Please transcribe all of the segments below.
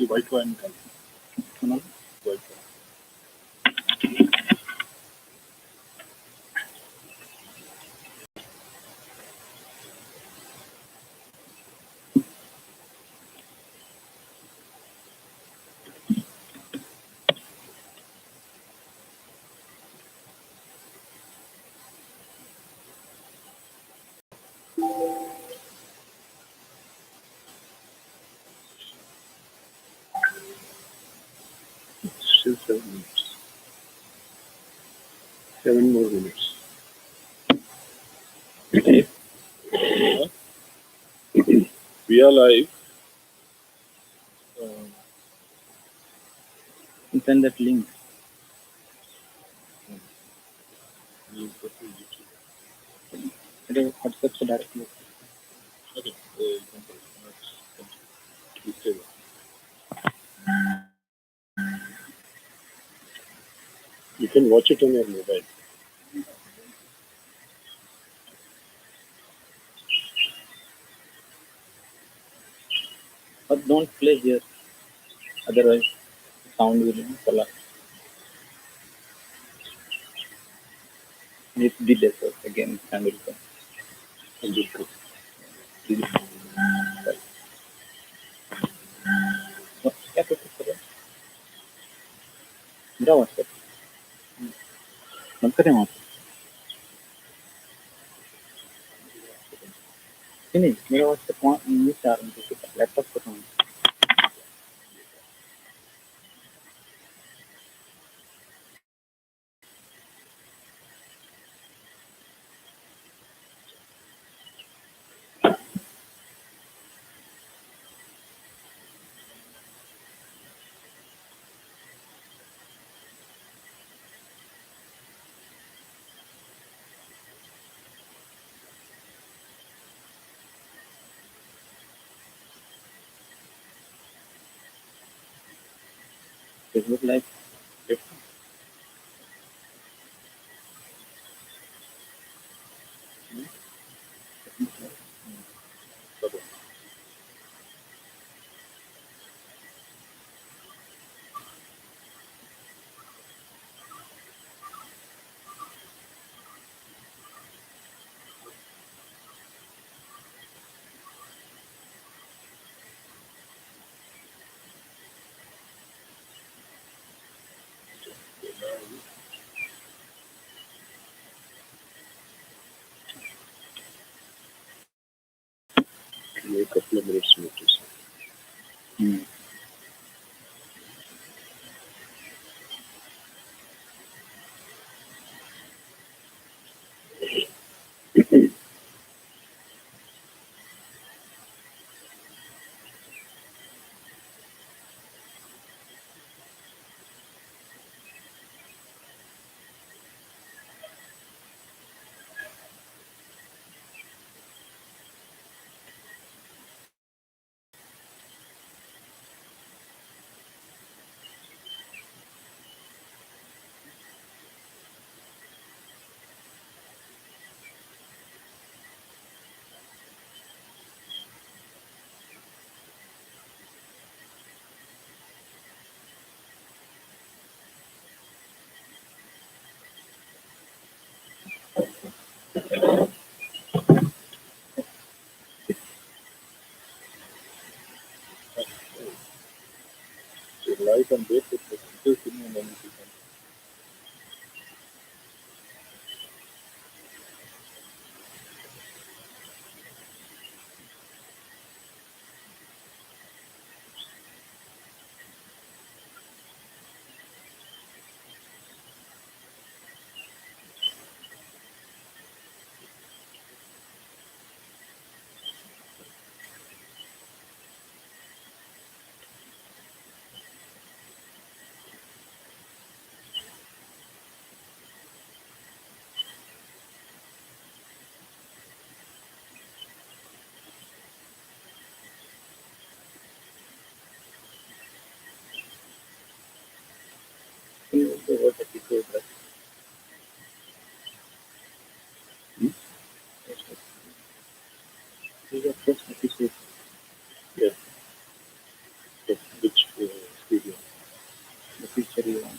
की white wine निकाल सुना white wine. Still 7 minutes. 7 more minutes. We are live. Send that link. You go to YouTube. WhatsApp से directly. Okay. You can go. You stay there. You can watch it on your mobile. But don't play here. Otherwise, sound will collapse. It did it again. Sound will come. And you go. क्या कर सकते हैं? मेरा WhatsApp. बंद करें वहाँ पे. नहीं मेरा WhatsApp वहाँ नहीं चाह रहा हूँ लैपटॉप पर हूँ. Facebook Live. A couple of minutes notice. Live and wait for the just give me a moment. everyone.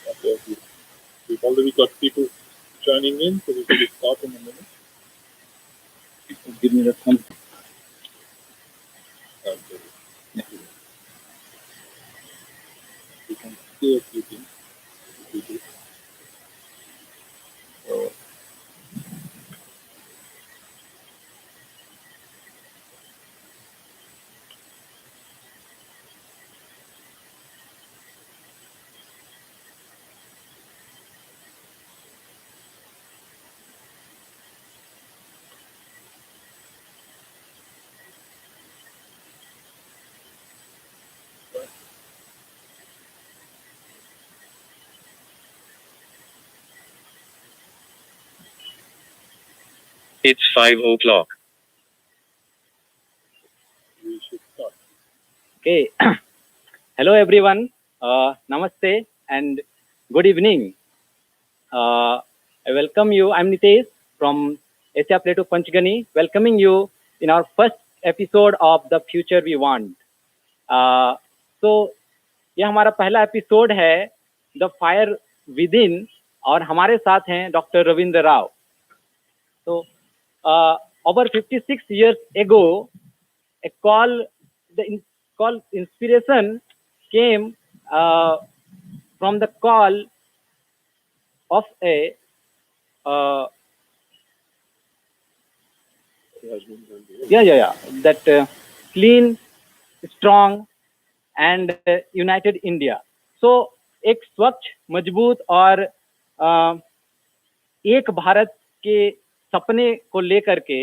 Okay, we've already got people joining in, so we will start in a minute. Give me the thumb. Okay. We can see a few things. So, It's 5 o'clock. we should start. Okay. Hello, everyone. Namaste and good evening. I welcome you. I'm Nitesh from Asia Plateau Panchgani, welcoming you in our first episode of The Future We Want. So, ये हमारा पहला episode है the fire with in और हमारे साथ हैं doctor Ravindra Rao. So, over 56 years ago, a call inspiration came from the call of a that clean, strong and united India. So एक स्वच्छ, मजबूत और एक भारत के सपने को लेकर के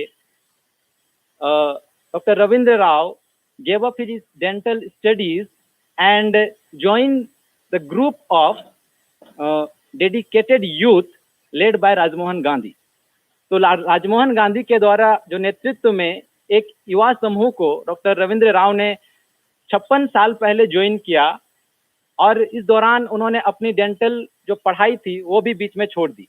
Dr. Ravindra Rao gave up his dental studies and joined the group of dedicated youth led by Rajmohan Gandhi. तो राजमोहन गांधी के द्वारा जो नेतृत्व में एक युवा समूह को डॉक्टर रविंद्र राव ने 56 साल पहले ज्वाइन किया और इस दौरान उन्होंने अपनी डेंटल जो पढ़ाई थी वो भी बीच में छोड़ दी.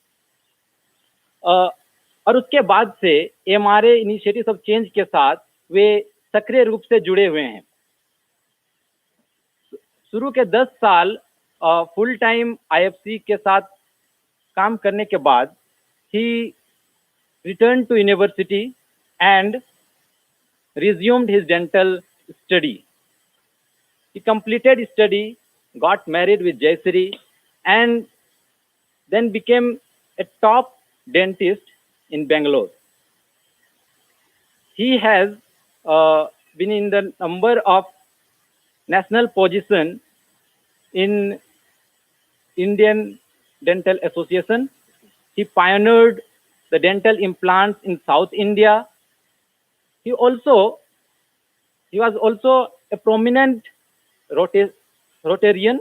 और उसके बाद से एमआरए इनिशिएटिव ऑफ चेंज के साथ वे सक्रिय रूप से जुड़े हुए हैं. शुरू के 10 साल फुल टाइम आईएफसी के साथ काम करने के बाद ही returned to university and resumed his dental study. He completed his study, got married with Jayshree, and then became a top dentist in Bangalore. He has been in the number of national position in Indian Dental Association. He pioneered the dental implants in South India. He was also a prominent Rotarian,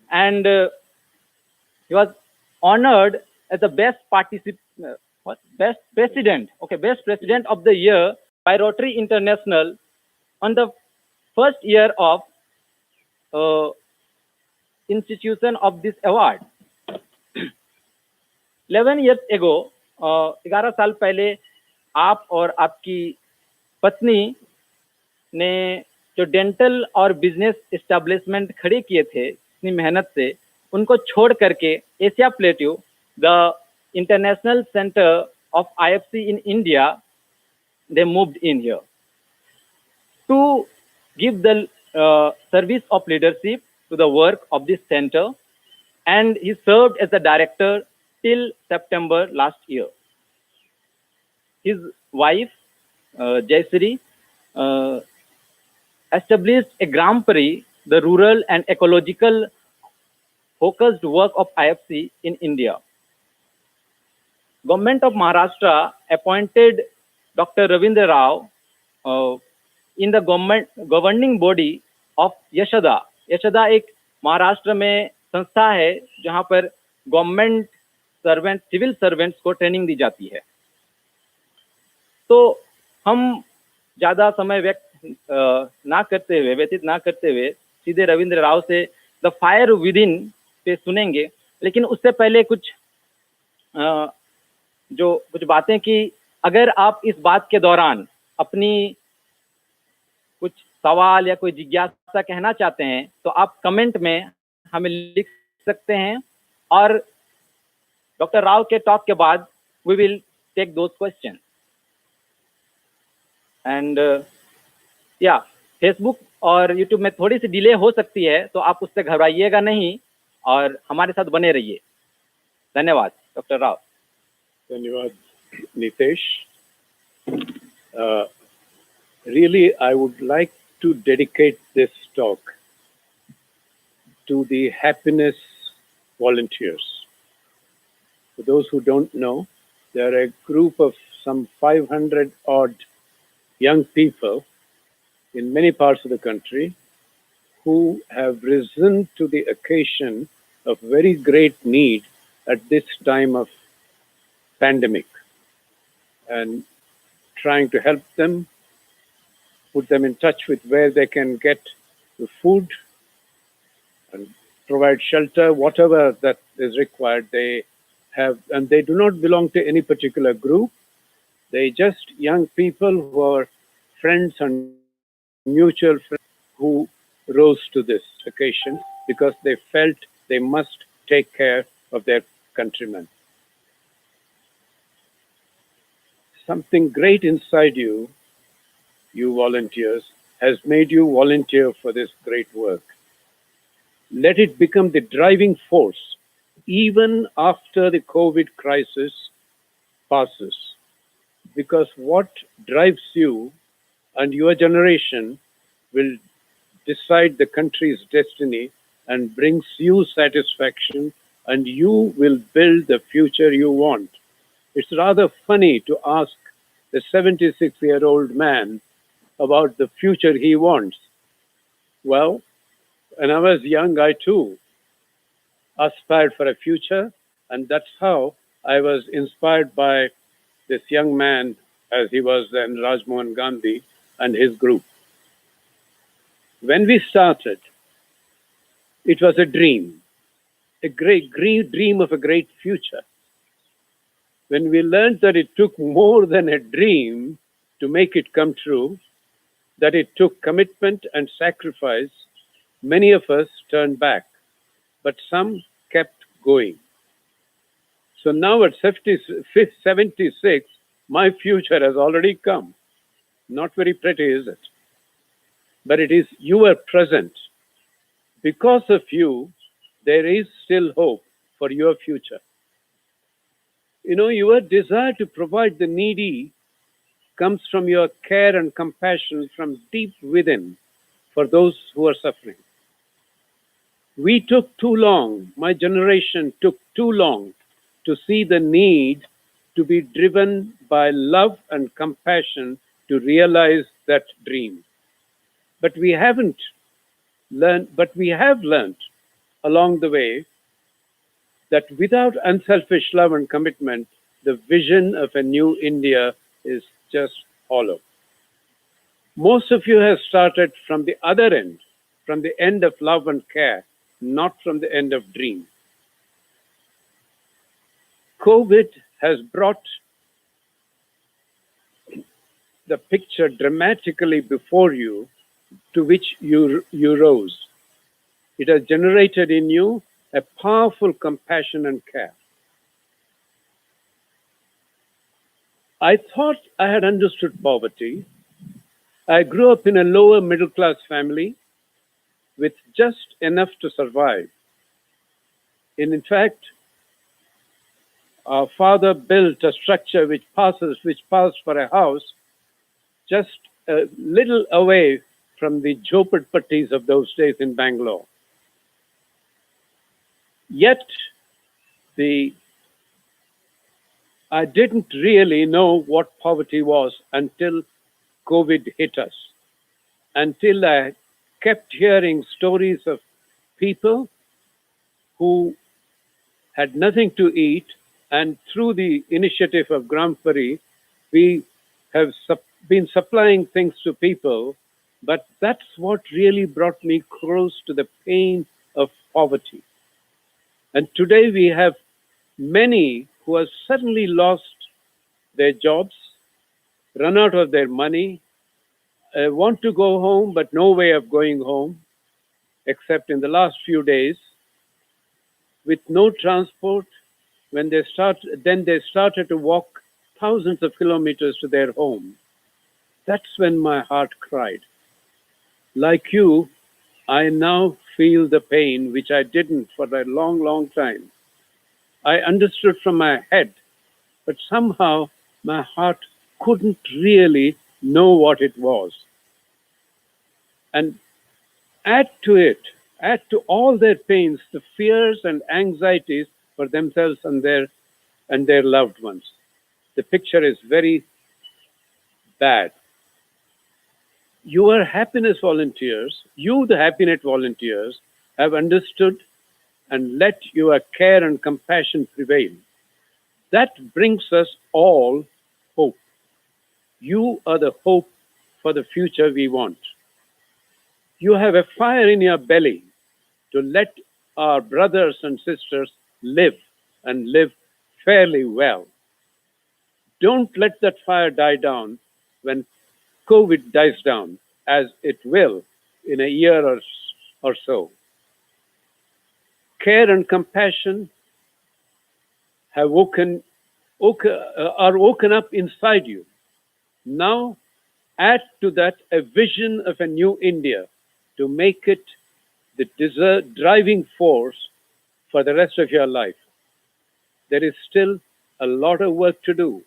and he was honored as the best president of the year by Rotary International on the first year of institution of this award. 11 years ago, 11 साल पहले आप और आपकी पत्नी ने जो dental और business establishment खड़े किए थे इतनी मेहनत से, उनको छोड़ करके Asia plateau the international centre of IFC in India, they moved in here to give the service of leadership to the work of this center, and he served as the director till September last year. His wife, Jaysri, uh, established a Grand Prix, the rural and ecological focused work of IFC in India. Government of Maharashtra appointed Dr. Ravindra Rao in the governing body of Yashada. Yashada एक महाराष्ट्र में संस्था है जहां पर government servant, civil servants को training दी जाती है. तो हम ज्यादा समय व्यतीत ना करते हुए सीधे रविंद्र राव से द फायर विद इन पे सुनेंगे. लेकिन उससे पहले कुछ बातें कि अगर आप इस बात के दौरान अपनी कुछ सवाल या कोई जिज्ञासा कहना चाहते हैं तो आप कमेंट में हमें लिख सकते हैं, और डॉक्टर राव के टॉक के बाद we will take those question. And या फेसबुक और यूट्यूब में थोड़ी सी डिले हो सकती है, तो आप उससे घबराइएगा नहीं और हमारे साथ बने रहिए. धन्यवाद डॉक्टर राव. धन्यवाद Nitesh. Really, I would like to dedicate this talk to the happiness volunteers. For those who don't know, they are a group of some 500 odd young people in many parts of the country who have risen to the occasion of very great need at this time of pandemic, and trying to help them, put them in touch with where they can get the food and provide shelter, whatever that is required. They have, and they do not belong to any particular group. They just young people who are friends and mutual friends who rose to this occasion because they felt they must take care of their countrymen. Something great inside you, you volunteers, has made you volunteer for this great work. Let it become the driving force even after the COVID crisis passes. Because what drives you and your generation will decide the country's destiny and brings you satisfaction, and you will build the future you want. It's rather funny to ask a 76-year-old man about the future he wants. Well, when I was young, I too aspired for a future, and that's how I was inspired by this young man, as he was then, Rajmohan Gandhi and his group. When we started, it was a dream, a great dream of a great future. When we learned that it took more than a dream to make it come true, that it took commitment and sacrifice, many of us turned back, but some kept going. So now at 76, my future has already come. Not very pretty, is it? But it is your present. Because of you, there is still hope for your future. You know, your desire to provide the needy comes from your care and compassion from deep within for those who are suffering. We took too long, my generation took too long to see the need to be driven by love and compassion to realize that dream. But we have learned along the way that without unselfish love and commitment, the vision of a new India is just hollow. Most of you have started from the other end, from the end of love and care, not from the end of dream. COVID has brought the picture dramatically before you, to which you rose. It has generated in you a powerful compassion and care. I thought I had understood poverty. I grew up in a lower middle class family. with just enough to survive. In fact, our father built a structure which passed for a house just a little away from the jhopatpattis of those days in Bangalore. Yet, I didn't really know what poverty was until COVID hit us, until I kept hearing stories of people who had nothing to eat, and through the initiative of Grampari, we have been supplying things to people, but that's what really brought me close to the pain of poverty. And today we have many who have suddenly lost their jobs, run out of their money, want to go home, but no way of going home, except in the last few days, with no transport. Then they started to walk thousands of kilometers to their home. That's when my heart cried. Like you, I now feel the pain which I didn't for a long, long time. I understood from my head, but somehow my heart couldn't really know what it was. And add to all their pains, the fears and anxieties for themselves and their loved ones. The picture is very bad. The happiness volunteers, have understood and let your care and compassion prevail. That brings us all hope. You are the hope for the future we want. You have a fire in your belly to let our brothers and sisters live and live fairly well. Don't let that fire die down when COVID dies down, as it will in a year or so. Care and compassion are woken up inside you. Now add to that a vision of a new India to make it the driving force for the rest of your life. There is still a lot of work to do.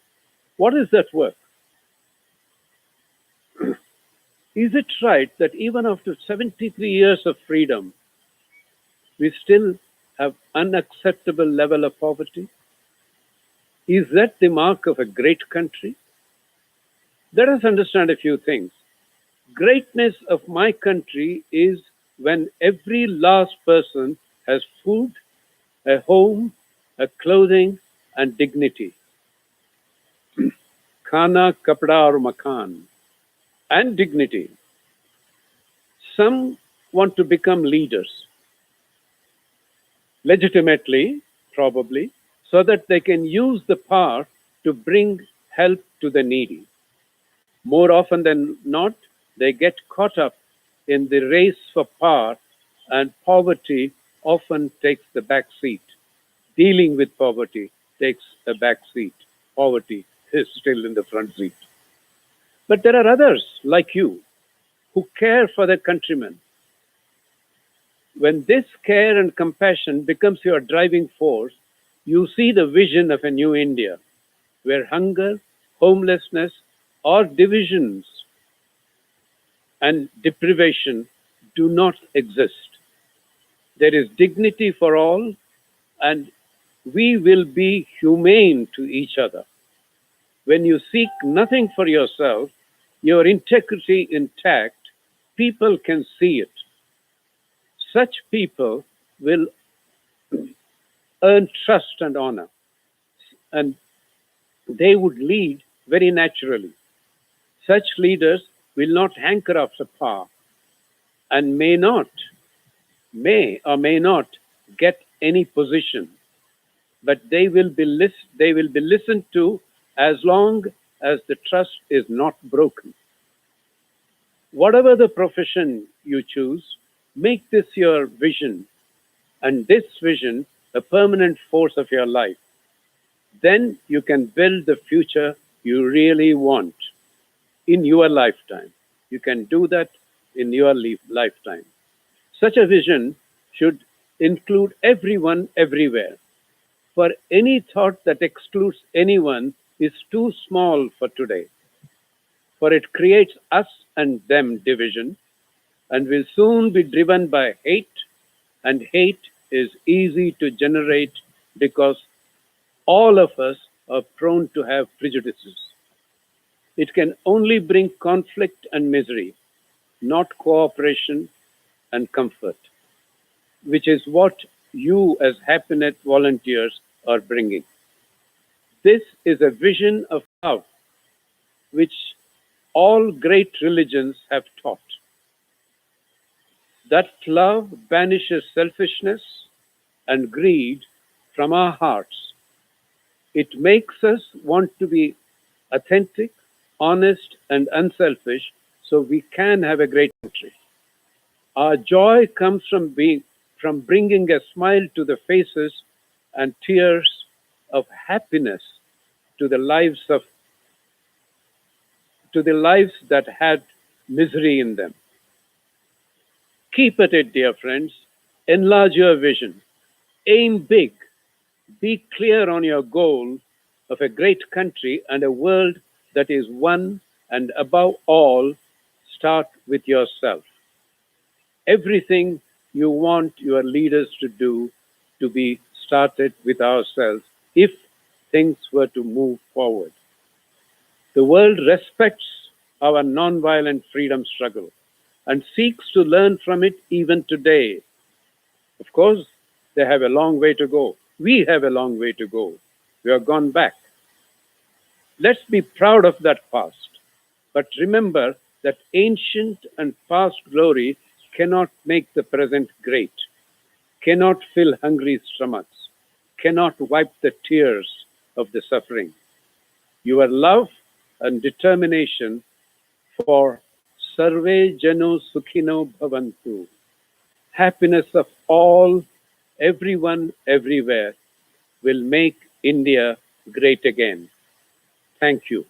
What is that work? Is it right that even after 73 years of freedom, we still have unacceptable level of poverty? Is that the mark of a great country? Let us understand a few things. Greatness of my country is when every last person has food, a home, a clothing, and dignity. Khana, kapda, or makan, and dignity. Some want to become leaders, legitimately, probably, so that they can use the power to bring help to the needy. More often than not, they get caught up in the race for power, and poverty often takes the back seat. Dealing with poverty takes a back seat. Poverty is still in the front seat. But there are others like you who care for their countrymen. When this care and compassion becomes your driving force, you see the vision of a new India where hunger, homelessness, or divisions and deprivation do not exist. There is dignity for all, and we will be humane to each other. When you seek nothing for yourself, your integrity intact, people can see it. Such people will earn trust and honor, and they would lead very naturally. Such leaders will not hanker after power and may or may not get any position, but they will be listened to as long as the trust is not broken. Whatever the profession you choose, make this your vision, and this vision a permanent force of your life. Then you can build the future you really want in your lifetime. You can do that in your lifetime. Such a vision should include everyone everywhere, for any thought that excludes anyone is too small for today, for it creates us and them division and will soon be driven by hate, and hate is easy to generate because all of us are prone to have prejudices. It can only bring conflict and misery, not cooperation and comfort, which is what you as Happiness volunteers are bringing. This is a vision of love which all great religions have taught. That love banishes selfishness and greed from our hearts. It makes us want to be authentic, honest, and unselfish so we can have a great country. Our joy comes from bringing a smile to the faces and tears of happiness to the lives of to the lives that had misery in them. Keep at it, dear friends. Enlarge your vision. Aim big. Be clear on your goal of a great country and a world that is one, and above all, start with yourself. Everything you want your leaders to do to be started with ourselves if things were to move forward. The world respects our nonviolent freedom struggle and seeks to learn from it even today. Of course, they have a long way to go. We have a long way to go. We have gone back. Let's be proud of that past. But remember that ancient and past glory cannot make the present great, cannot fill hungry stomachs, cannot wipe the tears of the suffering. Your love and determination for Sarve Jano Sukhino Bhavantu, happiness of all, everyone, everywhere, will make India great again. Thank you.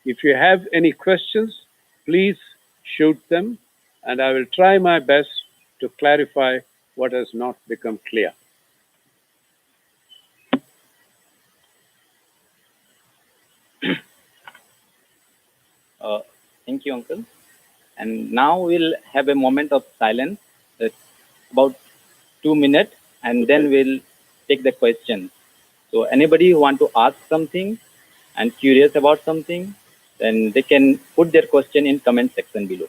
If you have any questions, please shoot them, and I will try my best to clarify what has not become clear. Uh, Thank you, Uncle. And now we'll have a moment of silence, about 2 minutes, and then we'll take the question. So anybody who want to ask something and curious about something, then they can put their question in comment section below.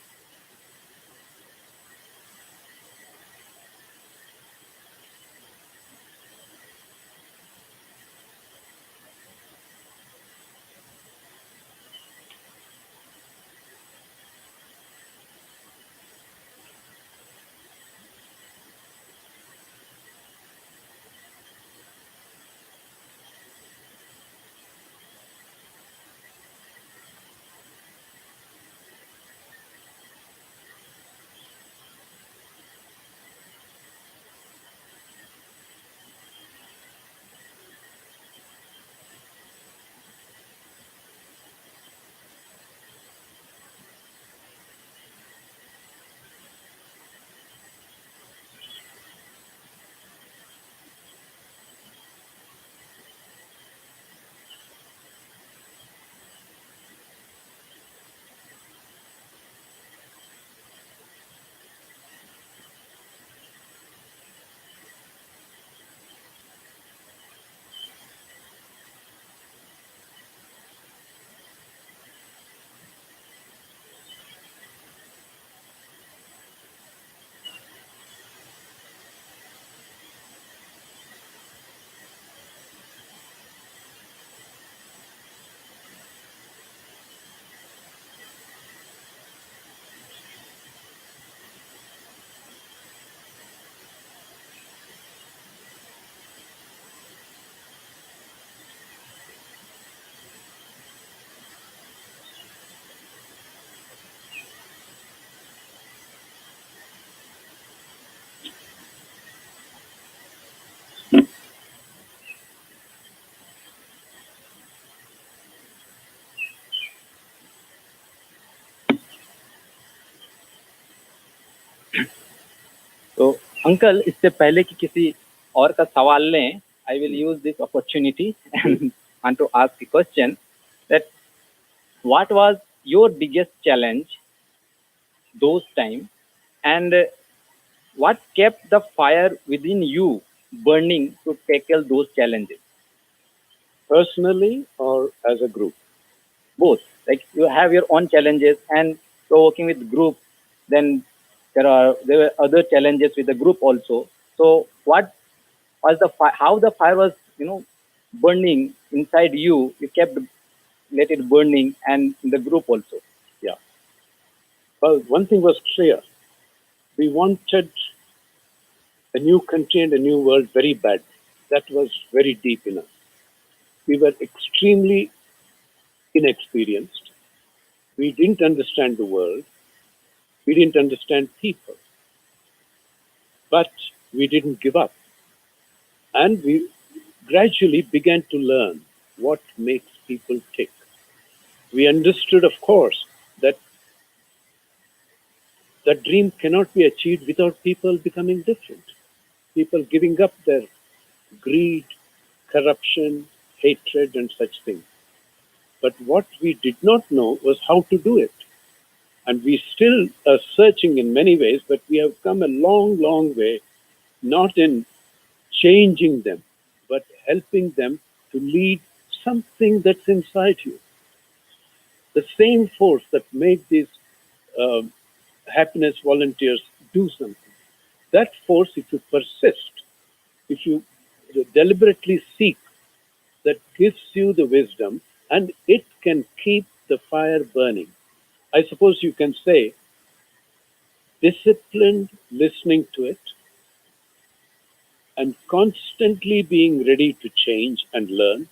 तो uncle, इससे पहले कि किसी और का सवाल लें, I will use this opportunity and want to ask a question that what was your biggest challenge those time, and what kept the fire within you burning to tackle those challenges? Personally or as a group? Both, like you have your own challenges and you're working with group, then there were other challenges with the group also. So what was the how the fire was, burning inside you? You kept let it burning, and in the group also. Yeah. Well, one thing was clear. We wanted a new country and a new world very bad. That was very deep in us. We were extremely inexperienced. We didn't understand the world. We didn't understand people. But we didn't give up. And we gradually began to learn what makes people tick. We understood, of course, that that dream cannot be achieved without people becoming different. People giving up their greed, corruption, hatred, and such things. But what we did not know was how to do it. And we still are searching in many ways, but we have come a long, long way, not in changing them, but helping them to lead something that's inside you. The same force that made these um happiness volunteers do something. That force, if you persist, if you deliberately seek, that gives you the wisdom and it can keep the fire burning. I suppose you can say disciplined listening to it and constantly being ready to change and learn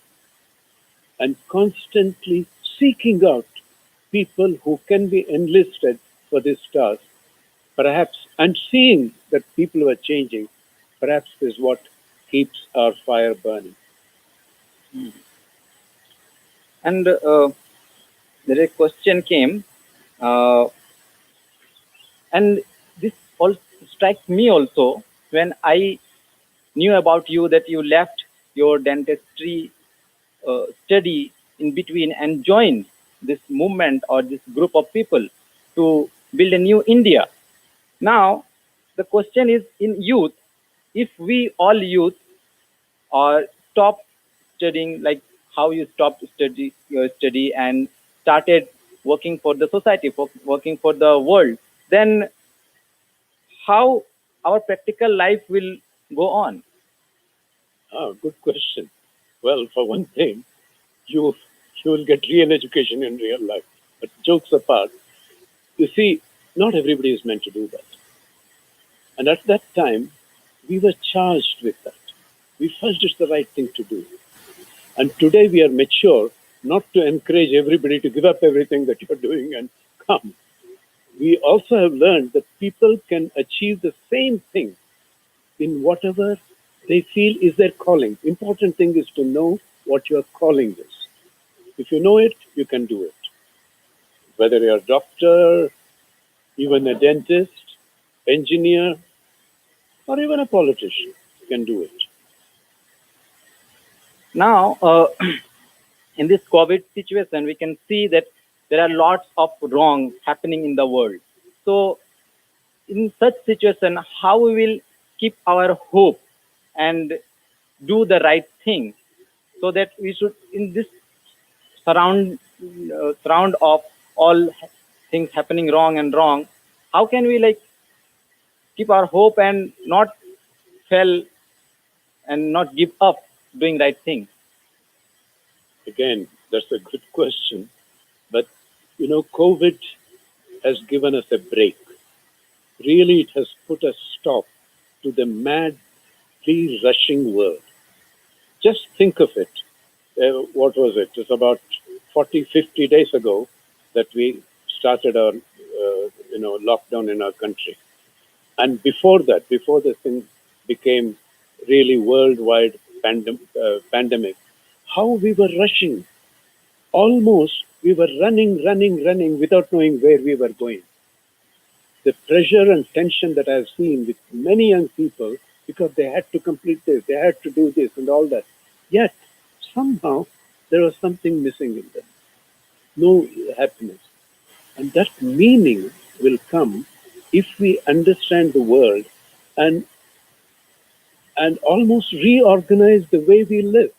and constantly seeking out people who can be enlisted for this task, perhaps, and seeing that people are changing, perhaps is what keeps our fire burning. And there a question came, uh, and this also strikes me also when I knew about you that you left your dentistry study in between and joined this movement or this group of people to build a new India. Now, the question is, in youth, if we all youth or stop studying, like how you stopped study your study and started working for the society, for working for the world, then how our practical life will go on? Good question. Well, for one thing, you you will get real education in real life. But jokes apart, you see, not everybody is meant to do that. And at that time, we were charged with that. We felt it's the right thing to do. And today we are mature not to encourage everybody to give up everything that you're doing and come. We also have learned that people can achieve the same thing in whatever they feel is their calling. Important thing is to know what your calling is. If you know it, you can do it. Whether you're a doctor, even a dentist, engineer, or even a politician, you can do it. Now, in this COVID situation, we can see that there are lots of wrong happening in the world. So, in such situation, how we will keep our hope and do the right thing, so that we should, in this surround of all things happening wrong and wrong, how can we like keep our hope and not fail and not give up doing right thing? Again, that's a good question. But, COVID has given us a break. Really, it has put a stop to the madly rushing world. Just think of it. What was it? It's about 40, 50 days ago that we started our, lockdown in our country. And before that, before this thing became really worldwide pandemic, how we were rushing. Almost we were running without knowing where we were going. the pressure and tension that I've seen with many young people because they had to complete this, they had to do this and all that. Yet, somehow, there was something missing in them. No happiness. And that meaning will come if we understand the world and, and almost reorganize the way we live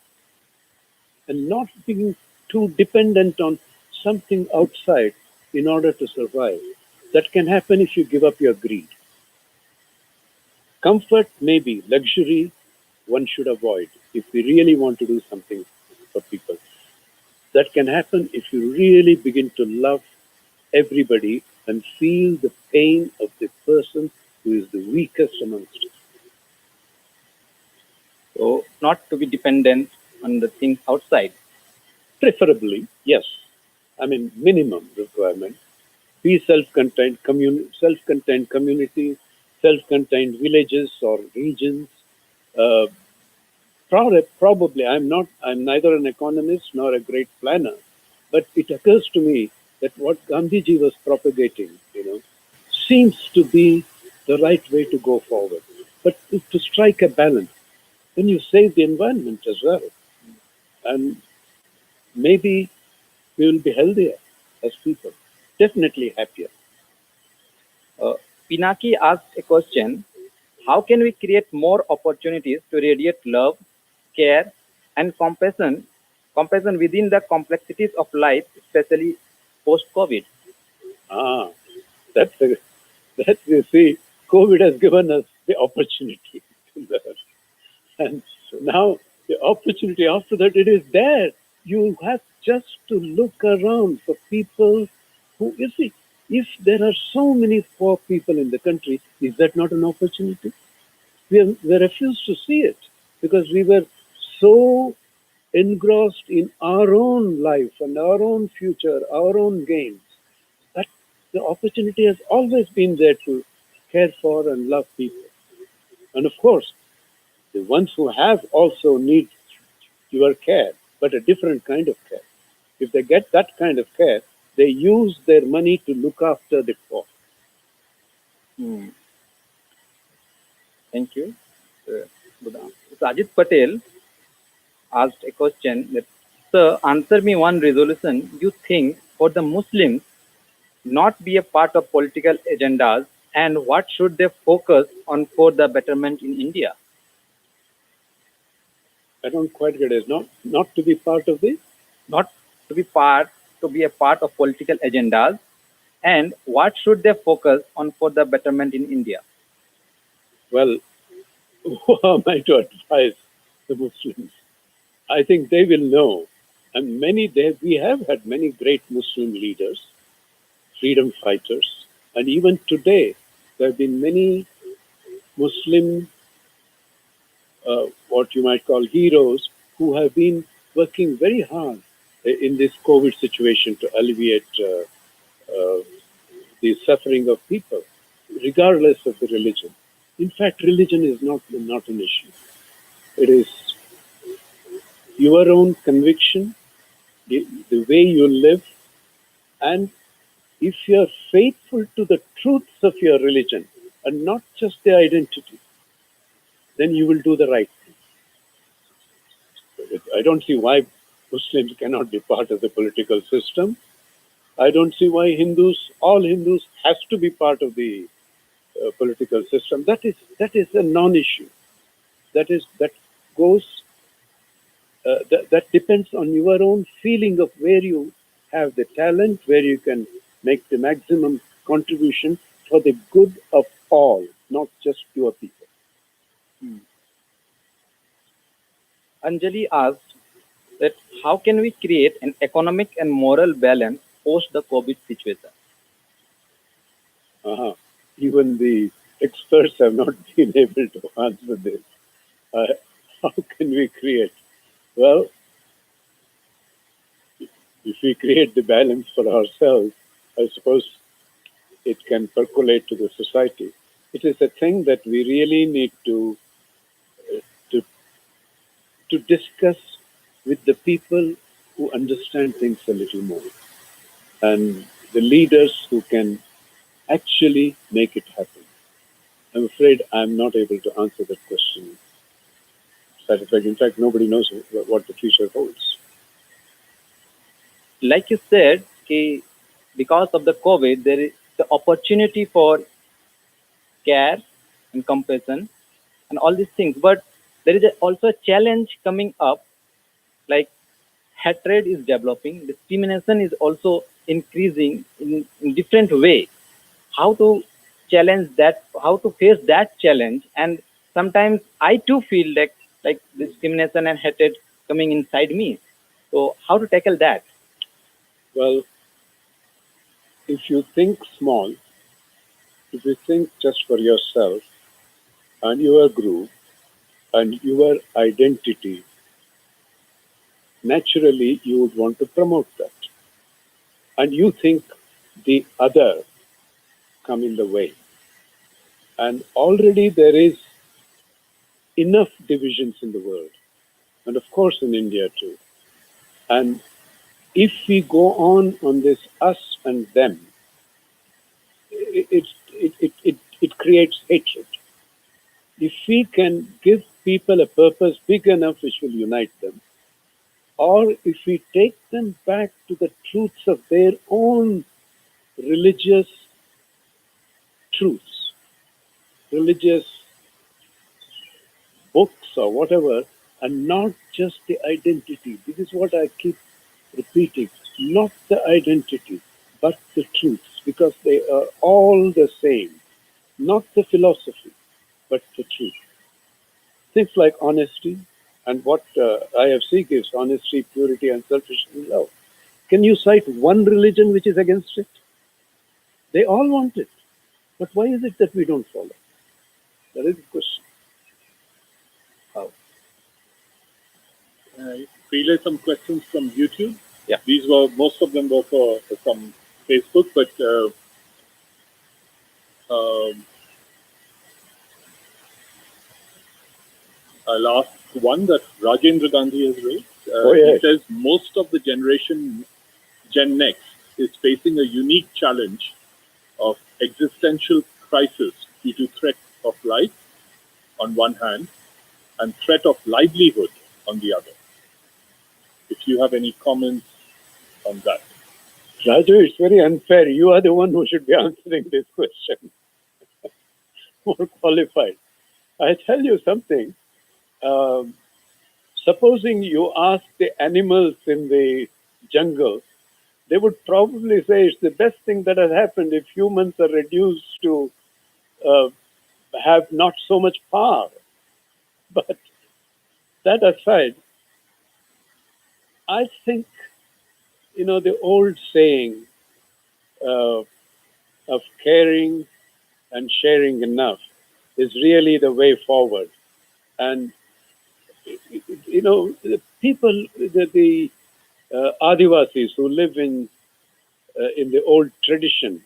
and not being too dependent on something outside in order to survive. That can happen if you give up your greed. Comfort, maybe, luxury, one should avoid if we really want to do something for people. That can happen if you really begin to love everybody and feel the pain of the person who is the weakest amongst us. So not to be dependent on the things outside. Preferably, yes. I mean, minimum requirement. Be self-contained communities, self-contained villages or regions. Uh, Probably, I'm neither an economist nor a great planner, but it occurs to me that what Gandhiji was propagating, seems to be the right way to go forward. But to strike a balance, then you save the environment as well. And maybe we will be healthier as people, definitely happier. Uh, Pinaki asked a question: how can we create more opportunities to radiate love, care, and compassion within the complexities of life, especially post-COVID? Ah, that's a, that's you see, COVID has given us the opportunity to learn. And so now the opportunity after that, it is there. You have just to look around for people who, you see, if there are so many poor people in the country, is that not an opportunity? We refuse to see it because we were so engrossed in our own life and our own future, our own gains, that the opportunity has always been there to care for and love people. And of course, the ones who have also need your care, but a different kind of care. If they get that kind of care, they use their money to look after the poor. Hmm, thank you. Good answer. So Ajit Patel asked a question that, sir, answer me one resolution you think for the Muslims not be a part of political agendas, and what should they focus on for the betterment in India? I don't quite get it. Not to be part of the. Not to be part to be a part of political agendas, and what should they focus on for the betterment in India? Well, who am I to advise the Muslims? I think they will know. And we have had many great Muslim leaders, freedom fighters, and even today there have been many Muslim, what you might call heroes, who have been working very hard in this COVID situation to alleviate uh, the suffering of people, regardless of the religion. In fact, religion is not an issue. It is your own conviction, the way you live, and if you're faithful to the truths of your religion and not just the identity, then you will do the right thing. I don't see why Muslims cannot be part of the political system. I don't see why all Hindus, has to be part of the political system. That is a non-issue. That goes that depends on your own feeling of where you have the talent, where you can make the maximum contribution for the good of all, not just your people. Anjali asked that how can we create an economic and moral balance post the COVID situation? Uh-huh. Even the experts have not been able to answer this. Uh, how can we create? Well, if we create the balance for ourselves, I suppose it can percolate to the society. It is a thing that we really need to to discuss with the people who understand things a little more and the leaders who can actually make it happen? I'm afraid I'm not able to answer that question satisfactorily. In fact, nobody knows what the future holds. Like you said, कि because of the COVID, there is the opportunity for care and compassion and all these things. But there is also a challenge coming up, like hatred is developing, discrimination is also increasing in different way. How to challenge that? How to face that challenge? And sometimes I too feel like discrimination and hatred coming inside me. So how to tackle that? Well, if you think small, if you think just for yourself and your group and your identity, naturally you would want to promote that. And you think the other come in the way. And already there is enough divisions in the world, and of course in India too. And if we go on this us and them, it creates hatred. If we can give people a purpose big enough which will unite them, or if we take them back to the truths of their own religious truths, religious books or whatever, and not just the identity. This is what I keep repeating. Not the identity, but the truths, because they are all the same. Not the philosophy, but the truth. Things like honesty and what IFC gives, honesty, purity, unselfish love. Can you cite one religion which is against it? They all want it. But why is it that we don't follow? That is the question. How? Relay some questions from YouTube. Yeah. These were, most of them were from Facebook, but I'll ask one that Rajendra Gandhi has raised. He says most of the generation Gen Next is facing a unique challenge of existential crisis due to threat of life on one hand and threat of livelihood on the other. If you have any comments on that. Raju, it's very unfair. You are the one who should be answering this question. More qualified. I tell you something. Supposing you ask the animals in the jungle, they would probably say it's the best thing that has happened if humans are reduced to have not so much power. But that aside, I think, the old saying of caring and sharing enough is really the way forward. And, the people, the Adivasis who live in the old tradition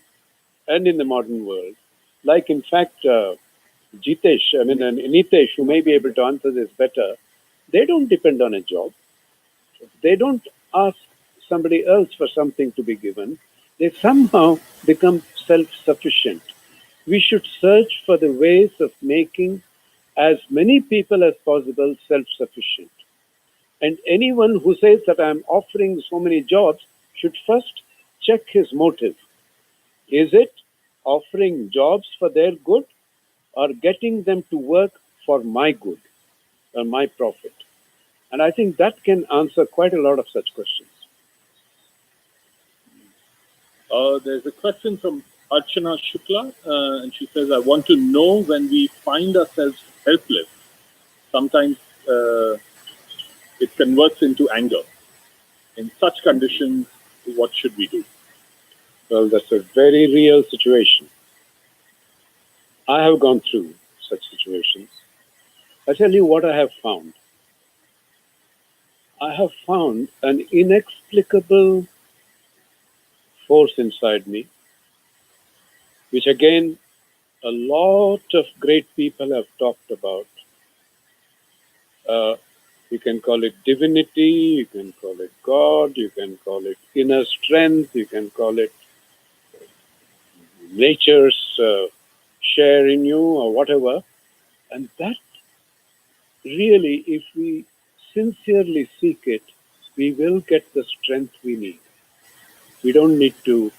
and in the modern world, like in fact Jitesh, and Nitesh, who may be able to answer this better, they don't depend on a job. They don't ask somebody else for something to be given. They somehow become self-sufficient. We should search for the ways of making as many people as possible self-sufficient. And anyone who says that I'm offering so many jobs should first check his motive. Is it offering jobs for their good or getting them to work for my good or my profit? And I think that can answer quite a lot of such questions. There's a question from Archana Shukla, and she says, I want to know when we find ourselves helpless. Sometimes it converts into anger. In such conditions, what should we do? Well, that's a very real situation. I have gone through such situations. I tell you what I have found. I have found an inexplicable force inside me, which again, a lot of great people have talked about. You can call it divinity, you can call it God, you can call it inner strength, you can call it nature's share in you or whatever. And that really, if we sincerely seek it, we will get the strength we need. We don't need to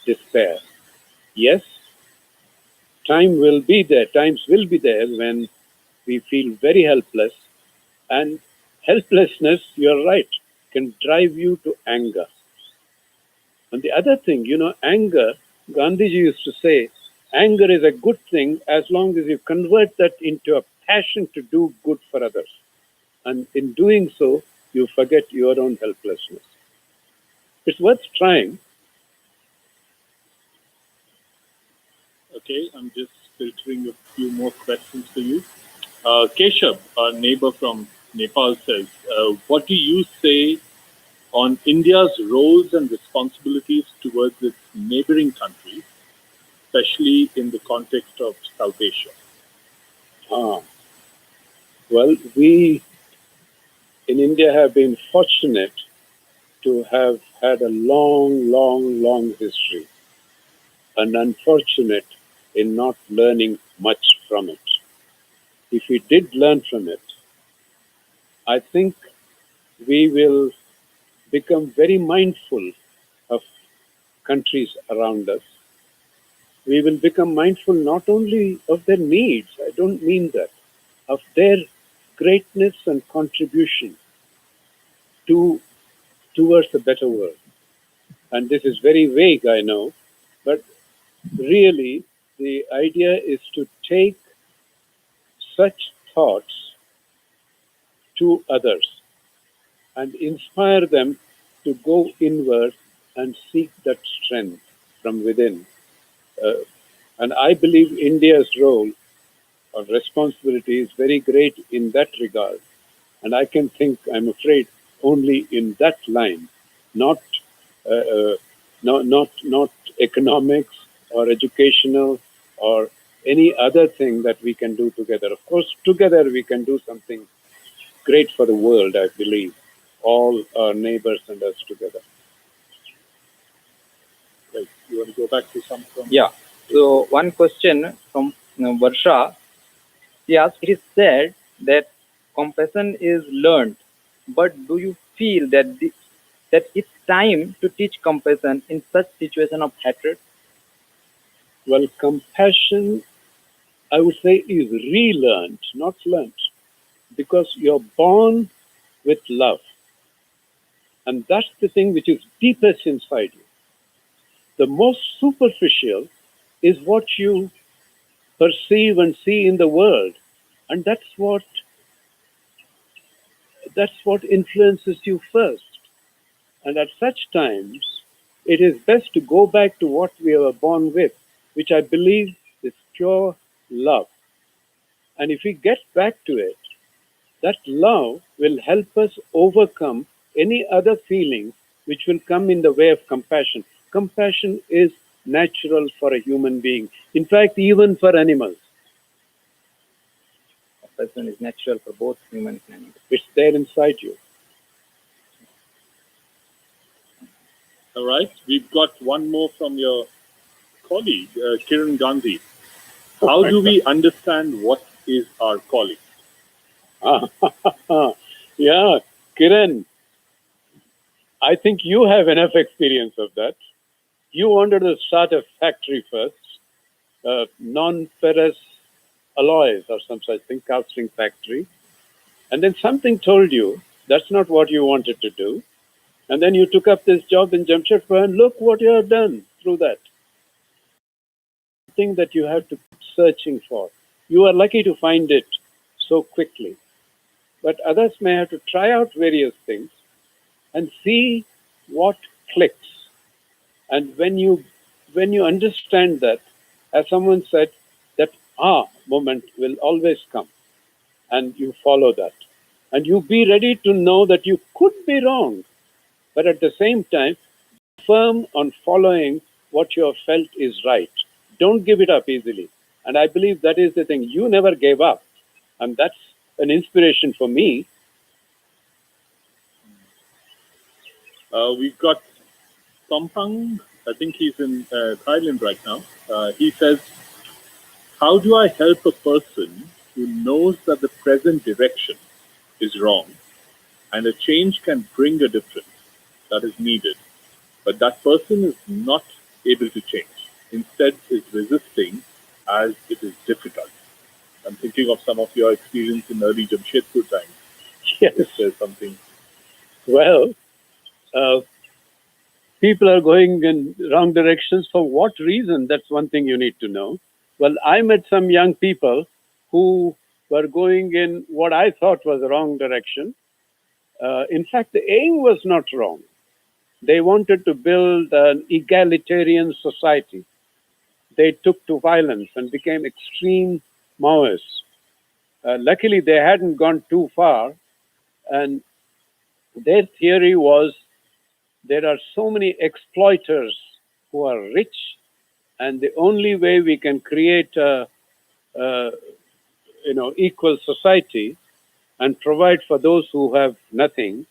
despair. Yes, times will be there when we feel very helpless, and helplessness, you're right, can drive you to anger. And the other thing, anger, Gandhiji used to say, anger is a good thing as long as you convert that into a passion to do good for others. And in doing so, you forget your own helplessness. It's worth trying. Okay, I'm just filtering a few more questions for you. Keshav, our neighbor from Nepal, says, what do you say on India's roles and responsibilities towards its neighboring countries, especially in the context of South Asia? Well, we in India have been fortunate to have had a long history, and unfortunate in not learning much from it. If we did learn from it, I think we will become very mindful of countries around us. We will become mindful not only of their needs, I don't mean that, of their greatness and contribution towards a better world. And this is very vague, I know, but really the idea is to take such thoughts to others and inspire them to go inward and seek that strength from within. Uh, and I believe India's role or responsibility is very great in that regard. And I can think, I'm afraid, only in that line, not not economics or educational or any other thing that we can do together. Of course, together we can do something great for the world, I believe, all our neighbors and us together. Right. You want to go back to some from? Yeah. So one question from Varsha. She asked, it is said that compassion is learned, but do you feel that that it's time to teach compassion in such situation of hatred? Well, compassion, I would say, is relearned, not learned, because you're born with love. And that's the thing which is deepest inside you. The most superficial is what you perceive and see in the world. And that's what influences you first. And at such times, it is best to go back to what we were born with, which I believe is pure love. And if we get back to it, that love will help us overcome any other feelings which will come in the way of compassion. Compassion is natural for a human being. In fact, even for animals. Compassion is natural for both humans and animals. It's there inside you. All right. We've got one more from your colleague, Kiran Gandhi. How do we understand what is our calling? Yeah, Kiran, I think you have enough experience of that. You wanted to start a factory first, non-ferrous alloys or some such thing, casting factory. And then something told you that's not what you wanted to do. And then you took up this job in Jamshedpur, and look what you have done through that. Thing that you have to keep searching for. You are lucky to find it so quickly. But others may have to try out various things and see what clicks. And when you understand that, as someone said, that moment will always come, and you follow that. And you be ready to know that you could be wrong, but at the same time, firm on following what you have felt is right. Don't give it up easily. And I believe that is the thing. You never gave up. And that's an inspiration for me. We've got Sampang I think he's in Thailand right now. He says, how do I help a person who knows that the present direction is wrong and a change can bring a difference that is needed, but that person is not able to change, instead is resisting as it is difficult? I'm thinking of some of your experience in early Jamshedpur times. Yes. If there's something. Well, people are going in wrong directions. For what reason? That's one thing you need to know. Well, I met some young people who were going in what I thought was the wrong direction. In fact, the aim was not wrong. They wanted to build an egalitarian society. They took to violence and became extreme Maoists. Luckily, they hadn't gone too far, and their theory was there are so many exploiters who are rich, and the only way we can create a equal society and provide for those who have nothing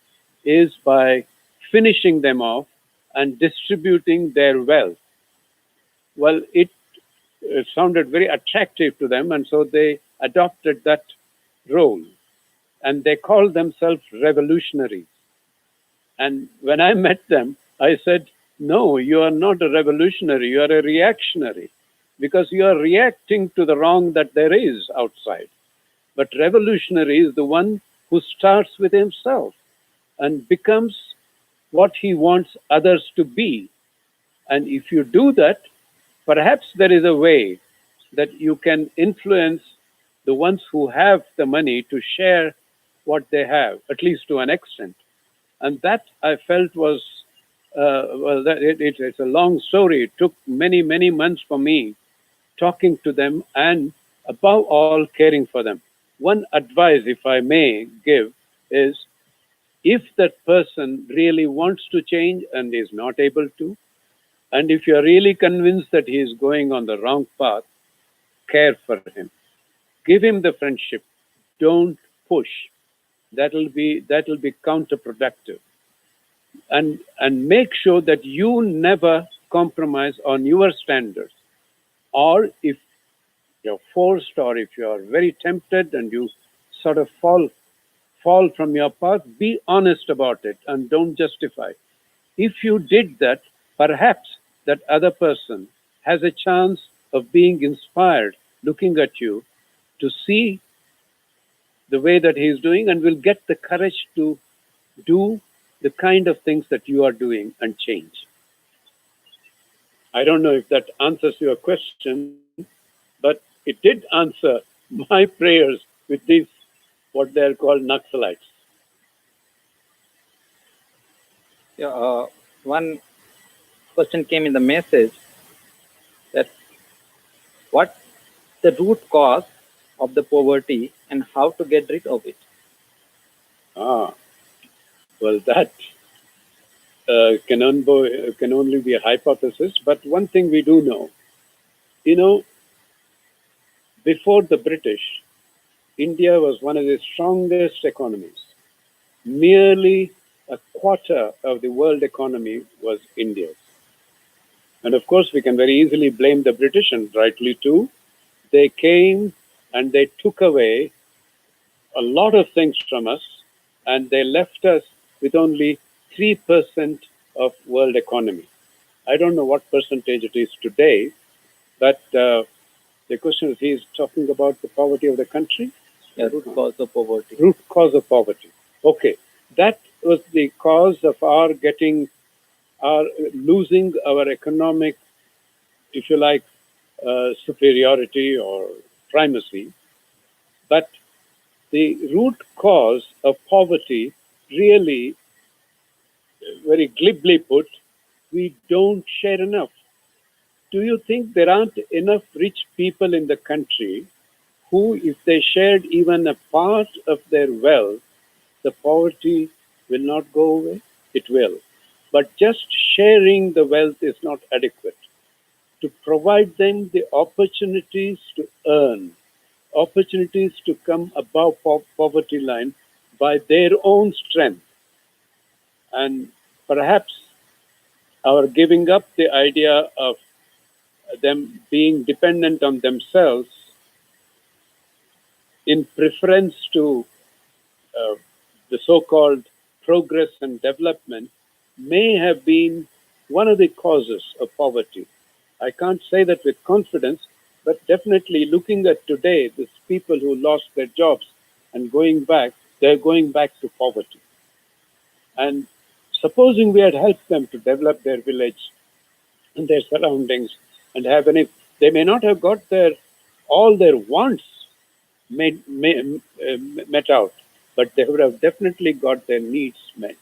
is by finishing them off and distributing their wealth. Well, it sounded very attractive to them, and so they adopted that role, and they called themselves revolutionaries. And when I met them, I said, no, you are not a revolutionary, you are a reactionary, because you are reacting to the wrong that there is outside. But revolutionary is the one who starts with himself and becomes what he wants others to be. And if you do that, perhaps there is a way that you can influence the ones who have the money to share what they have, at least to an extent. And that I felt was, it's a long story. It took many, many months for me talking to them and above all caring for them. One advice, if I may give, is if that person really wants to change and is not able to, and if you're really convinced that he is going on the wrong path, care for him. Give him the friendship. Don't push. That'll be counterproductive. And make sure that you never compromise on your standards. Or if you're forced or if you're very tempted and you sort of fall from your path, be honest about it and don't justify. If you did that, perhaps that other person has a chance of being inspired, looking at you, to see the way that he is doing and will get the courage to do the kind of things that you are doing and change. I don't know if that answers your question, but it did answer my prayers with these, what they're called Naxalites. Yeah, one question came in the message that what the root cause of the poverty and how to get rid of it. Well, that can only be a hypothesis, but one thing we do know, before the British, India was one of the strongest economies. Nearly a quarter of the world economy was India's. And of course, we can very easily blame the British, and rightly too. They came and they took away a lot of things from us, and they left us with only 3% of world economy. I don't know what percentage it is today, but the question is, he's talking about the poverty of the country? Yeah, root cause of poverty. Root cause of poverty. Okay, that was the cause of our losing our economic, if you like, superiority or primacy. But the root cause of poverty, really, very glibly put, we don't share enough. Do you think there aren't enough rich people in the country who, if they shared even a part of their wealth, the poverty will not go away? It will. But just sharing the wealth is not adequate. To provide them the opportunities to earn, opportunities to come above poverty line by their own strength. And perhaps our giving up the idea of them being dependent on themselves in preference to the so-called progress and development may have been one of the causes of poverty. I can't say that with confidence, but definitely looking at today, these people who lost their jobs and going back, they're going back to poverty. And supposing we had helped them to develop their village and their surroundings and have any, they may not have got all their wants met out, but they would have definitely got their needs met.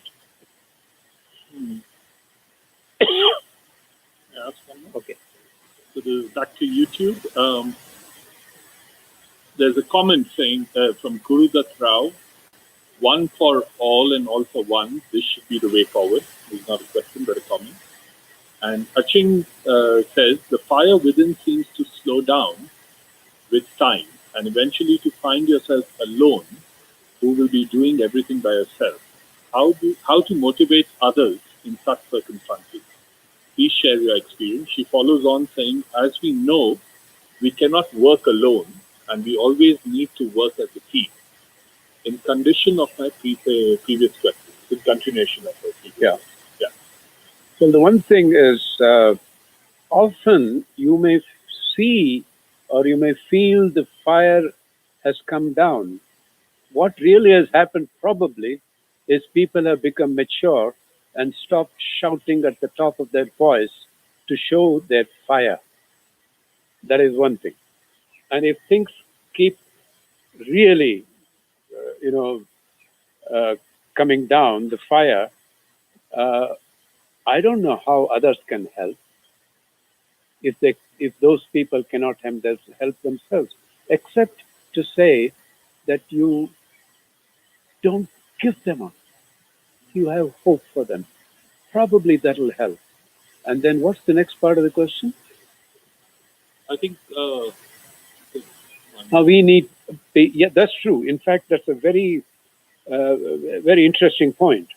Yeah, okay. So this is back to YouTube. There's a comment saying from Ravindra Rao, one for all and all for one. This should be the way forward. This is not a question, but a comment. And Aching says, the fire within seems to slow down with time, and eventually to find yourself alone, who will be doing everything by yourself. How to motivate others in such circumstances? Please share your experience. She follows on saying, as we know, we cannot work alone, and we always need to work as a team. In condition of my previous question, in continuation of her previous question. Yeah. So the one thing is, often you may see or you may feel the fire has come down. What really has happened probably is people have become mature and stopped shouting at the top of their voice to show their fire. That is one thing. And if things keep really, coming down, the fire, I don't know how others can help if those people cannot help themselves, except to say that you don't give them up. You have hope for them. Probably that'll help. And then what's the next part of the question? I think we need. Yeah, that's true. In fact, that's a very, very interesting point.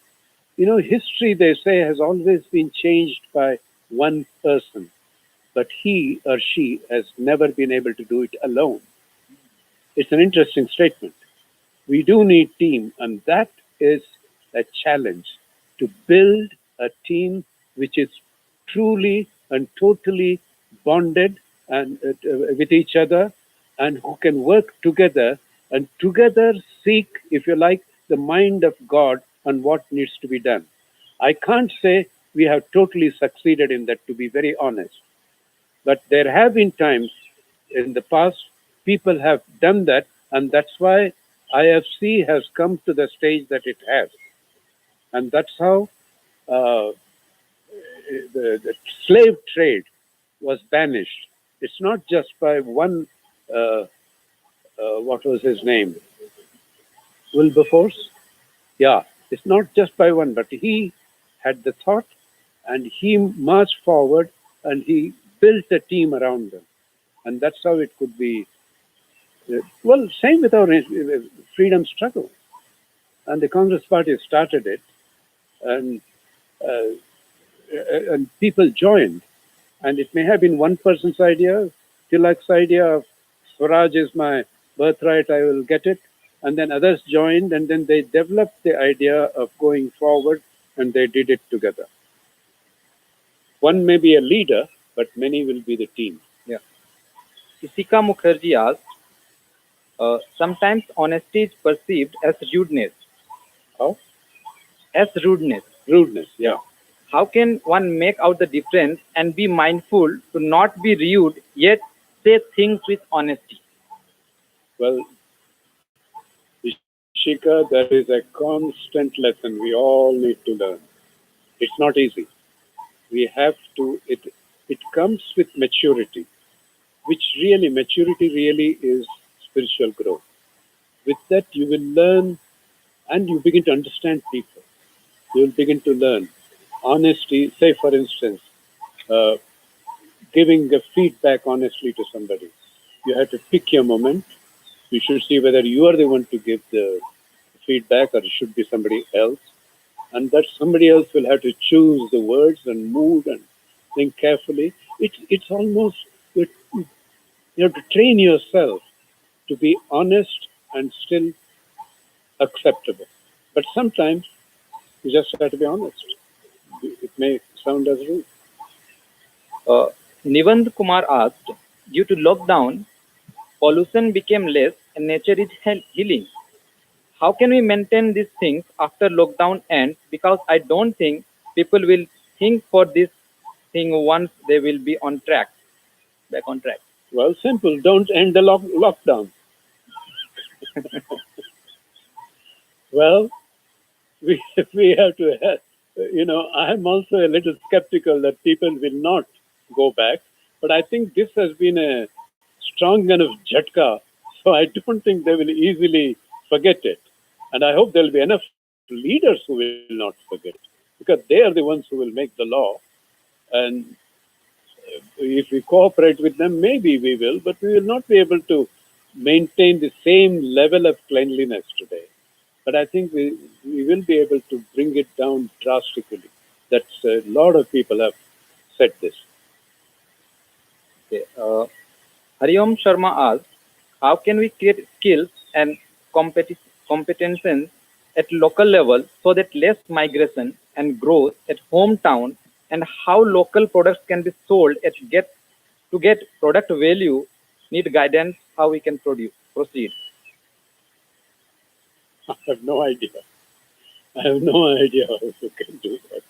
History, they say, has always been changed by one person, but he or she has never been able to do it alone. It's an interesting statement. We do need team, and that is a challenge, to build a team which is truly and totally bonded and with each other, and who can work together and together seek, if you like, the mind of God on what needs to be done. I can't say we have totally succeeded in that, to be very honest. But there have been times in the past people have done that, and that's why IFC has come to the stage that it has. And that's how the slave trade was banished. It's not just by one, what was his name? Wilberforce? Yeah, it's not just by one, but he had the thought and he marched forward and he built a team around them. And that's how it could be. Well, same with our freedom struggle. And the Congress Party started it, and people joined. And it may have been one person's idea, Tilak's idea of Swaraj is my birthright, I will get it. And then others joined, and then they developed the idea of going forward, and they did it together. One may be a leader, but many will be the team. Yeah. Isika Mukherjee asked, sometimes honesty is perceived as rudeness. How? As rudeness. Rudeness, yeah. How can one make out the difference and be mindful to not be rude, yet say things with honesty? Well, Ishika, that is a constant lesson we all need to learn. It's not easy. We have to, it comes with maturity, maturity really is spiritual growth. With that, you will learn and you begin to understand people. You will begin to learn honesty. Say, for instance, giving a feedback honestly to somebody. You have to pick your moment. You should see whether you are the one to give the feedback or it should be somebody else. and that somebody else will have to choose the words and mood and think carefully. It's almost you have to train yourself to be honest and still acceptable. But sometimes you just have to be honest. It may sound as rude. Nivand Kumar asked, due to lockdown, pollution became less and nature is healing. How can we maintain these things after lockdown ends? Because I don't think people will think for this thing once they will be on track, back on track. Well, simple. Don't end the lockdown. Well, we we have to. I'm also a little skeptical that people will not go back. But I think this has been a strong enough jhatka, so I don't think they will easily forget it. And I hope there will be enough leaders who will not forget it, because they are the ones who will make the law. And if we cooperate with them, maybe we will, but we will not be able to maintain the same level of cleanliness today. But I think we will be able to bring it down drastically. That's a lot of people have said this. Okay. Hariom Sharma asked, how can we create skills and competences at local level so that less migration and growth at hometown, and how local products can be sold to get product value need guidance how we can proceed. I have no idea. I have no idea how you can do that.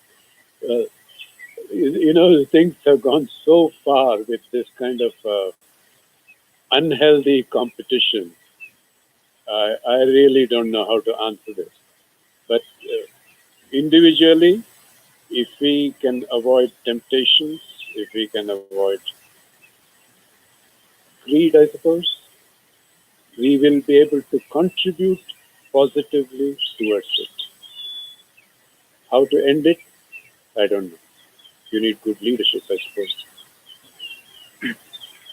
Things have gone so far with this kind of unhealthy competition. I really don't know how to answer this. But individually, if we can avoid temptations, if we can avoid greed, I suppose, we will be able to contribute positively towards it. How to end it? I don't know. You need good leadership, I suppose.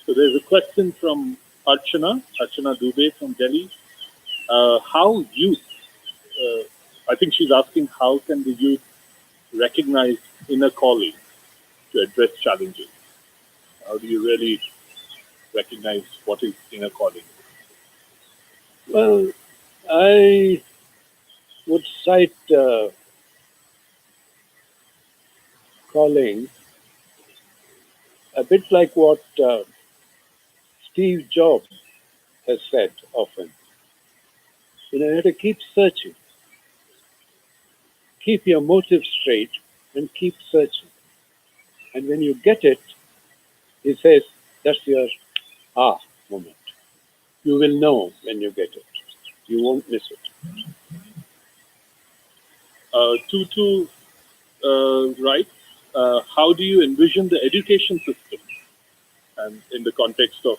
So there's a question from Archana Dubey from Delhi. How youth, I think she's asking, how can the youth recognize inner calling to address challenges? How do you really recognize what is inner calling? Well, I would cite calling a bit like what Steve Jobs has said often. You have to keep searching. Keep your motive straight and keep searching. And when you get it, he says, that's your moment. You will know when you get it. You won't miss it. Tutu writes, how do you envision the education system and in the context of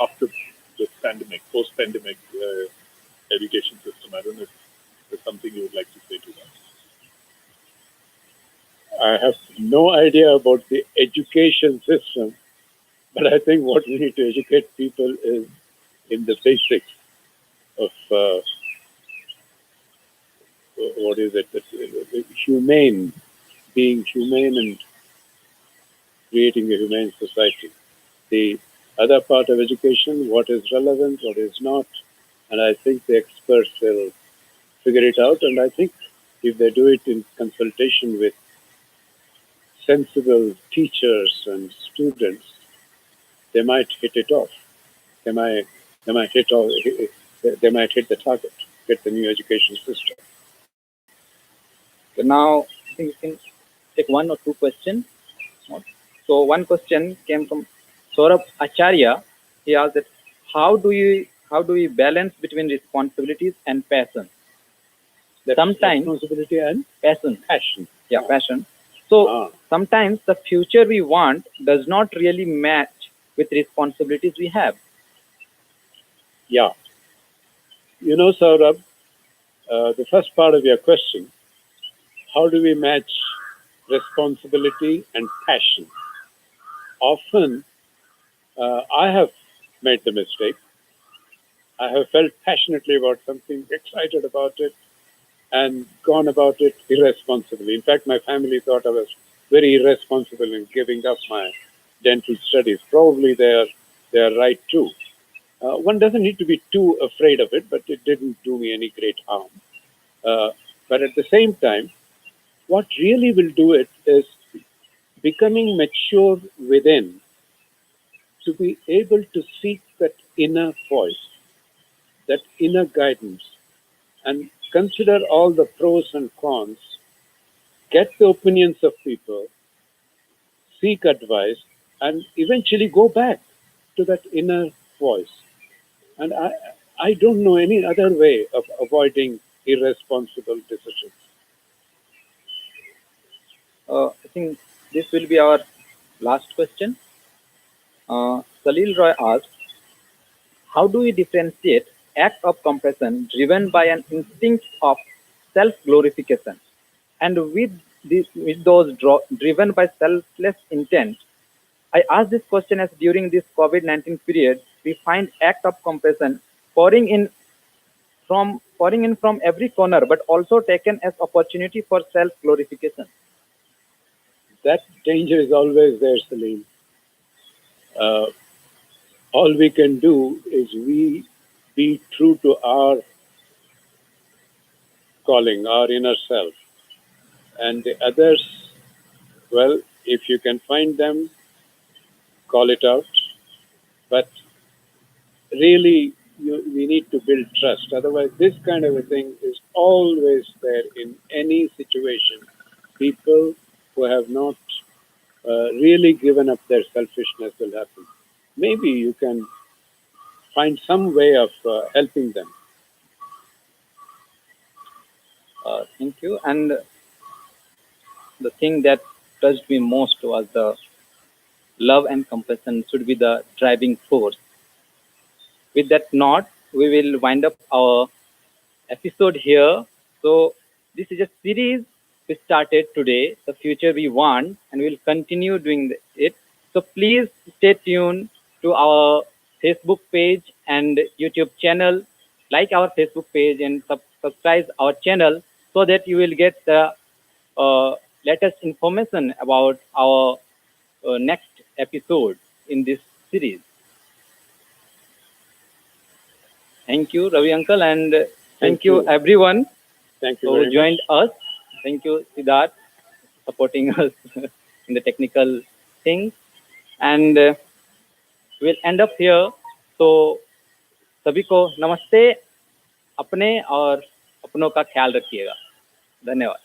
after the pandemic, post-pandemic education system? I don't know if there's something you would like to say to that. I have no idea about the education system, but I think what we need to educate people is in the basics of what is it? Humane, being humane and creating a humane society. The other part of education, what is relevant, what is not, and I think the experts will figure it out. And I think if they do it in consultation with sensible teachers and students, they might hit it off. They might hit the target, get the new education system. So now I think we can take one or two questions. So one question came from Saurabh Acharya. He asked that how do we balance between responsibilities and passion? Sometimes responsibility and passion. Yeah, passion. So sometimes the future we want does not really match with responsibilities we have. Yeah. Saurabh, the first part of your question, how do we match responsibility and passion? Often, I have made the mistake. I have felt passionately about something, excited about it, and gone about it irresponsibly. In fact, my family thought I was very irresponsible in giving up my dental studies. Probably they are right too. One doesn't need to be too afraid of it, but it didn't do me any great harm. But at the same time, what really will do it is becoming mature within to be able to seek that inner voice, that inner guidance, and consider all the pros and cons, get the opinions of people, seek advice, and eventually go back to that inner voice. And I don't know any other way of avoiding irresponsible decisions. I think this will be our last question. Salil Roy asked, how do we differentiate act of compassion driven by an instinct of self-glorification and with those driven by selfless intent? I ask this question as during this COVID-19 period, we find act of compassion pouring in from every corner, but also taken as opportunity for self-glorification. That danger is always there, Salim. All we can do is we be true to our calling, our inner self. And the others, well, if you can find them, call it out. But really, we need to build trust. Otherwise, this kind of a thing is always there in any situation. People who have not really given up their selfishness will happen. Maybe you can find some way of helping them. Thank you. And the thing that touched me most was the love and compassion should be the driving force. With that note, we will wind up our episode here. So this is a series we started today, the future we want, and we'll continue doing it. So please stay tuned to our Facebook page and YouTube channel. Like our Facebook page and subscribe our channel so that you will get the latest information about our next episode in this series. Thank you, Ravi Uncle, and thank you everyone Thank you who very joined much. us. Thank you, Siddharth, supporting us in the technical things. And we'll end up here. So सभी को नमस्ते. अपने और अपनों का ख्याल रखिएगा. धन्यवाद.